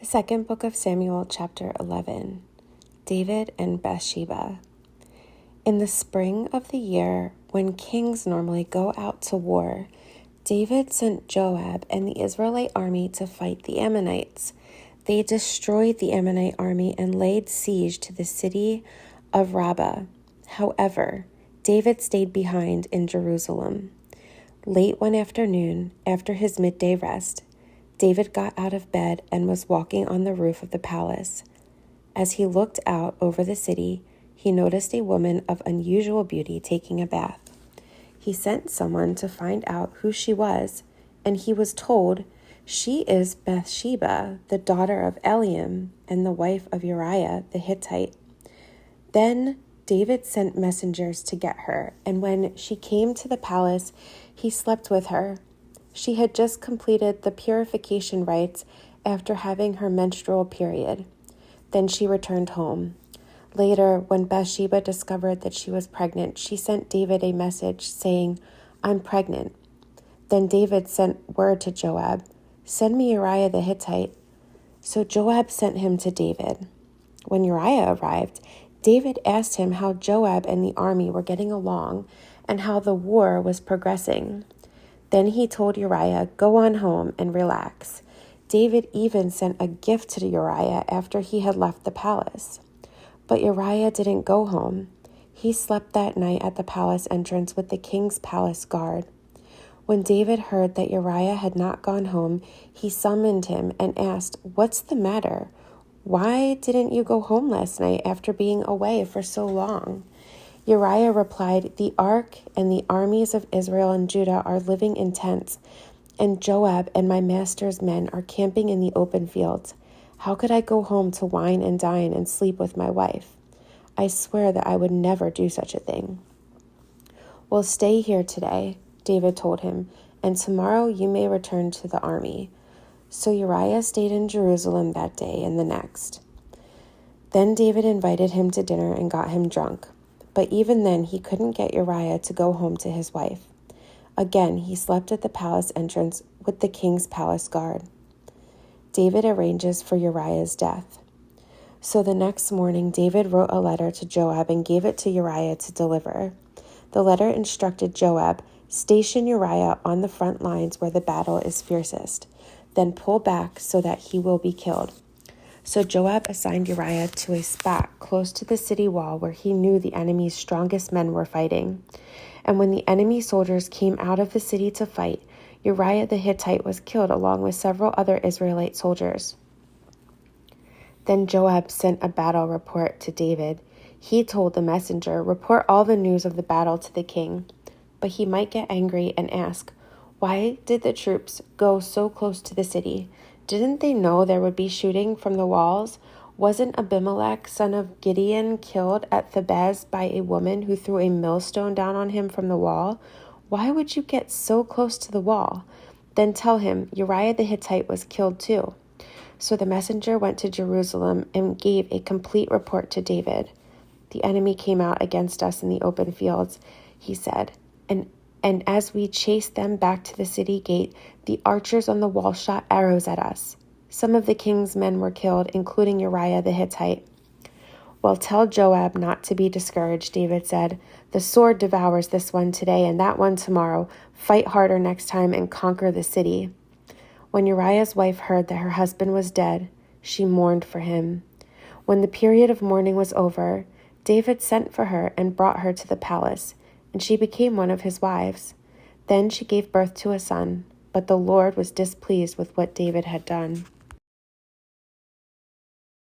The second book of Samuel, chapter 11. David and Bathsheba. In the spring of the year, when kings normally go out to war, David sent Joab and the Israelite army to fight the Ammonites. They destroyed the Ammonite army and laid siege to the city of Rabbah. However, David stayed behind in Jerusalem. Late one afternoon, after his midday rest, David got out of bed and was walking on the roof of the palace. As he looked out over the city, he noticed a woman of unusual beauty taking a bath. He sent someone to find out who she was, and he was told, "She is Bathsheba, the daughter of Eliam, and the wife of Uriah the Hittite." Then David sent messengers to get her, and when she came to the palace, he slept with her. She had just completed the purification rites after having her menstrual period. Then she returned home. Later, when Bathsheba discovered that she was pregnant, she sent David a message saying, "I'm pregnant." Then David sent word to Joab, "Send me Uriah the Hittite." So Joab sent him to David. When Uriah arrived, David asked him how Joab and the army were getting along and how the war was progressing. Then he told Uriah, "Go on home and relax." David even sent a gift to Uriah after he had left the palace. But Uriah didn't go home. He slept that night at the palace entrance with the king's palace guard. When David heard that Uriah had not gone home, he summoned him and asked, "What's the matter? Why didn't you go home last night after being away for so long?" Uriah replied, "The ark and the armies of Israel and Judah are living in tents, and Joab and my master's men are camping in the open fields. How could I go home to wine and dine and sleep with my wife? I swear that I would never do such a thing." "Well, stay here today," David told him, "and tomorrow you may return to the army." So Uriah stayed in Jerusalem that day and the next. Then David invited him to dinner and got him drunk. But even then, he couldn't get Uriah to go home to his wife. Again, he slept at the palace entrance with the king's palace guard. David arranges for Uriah's death. So the next morning, David wrote a letter to Joab and gave it to Uriah to deliver. The letter instructed Joab, "Station Uriah on the front lines where the battle is fiercest. Then pull back so that he will be killed." So Joab assigned Uriah to a spot close to the city wall where he knew the enemy's strongest men were fighting. And when the enemy soldiers came out of the city to fight, Uriah the Hittite was killed along with several other Israelite soldiers. Then Joab sent a battle report to David. He told the messenger, "Report all the news of the battle to the king." But he might get angry and ask, "Why did the troops go so close to the city? Didn't they know there would be shooting from the walls? Wasn't Abimelech, son of Gideon, killed at Thebez by a woman who threw a millstone down on him from the wall? Why would you get so close to the wall?" Then tell him, "Uriah the Hittite was killed too." So the messenger went to Jerusalem and gave a complete report to David. "The enemy came out against us in the open fields," he said, and as we chased them back to the city gate, the archers on the wall shot arrows at us. Some of the king's men were killed, including Uriah the Hittite. "Well, tell Joab not to be discouraged," David said. "The sword devours this one today and that one tomorrow. Fight harder next time and conquer the city." When Uriah's wife heard that her husband was dead, she mourned for him. When the period of mourning was over, David sent for her and brought her to the palace, and she became one of his wives. Then she gave birth to a son, but the Lord was displeased with what David had done.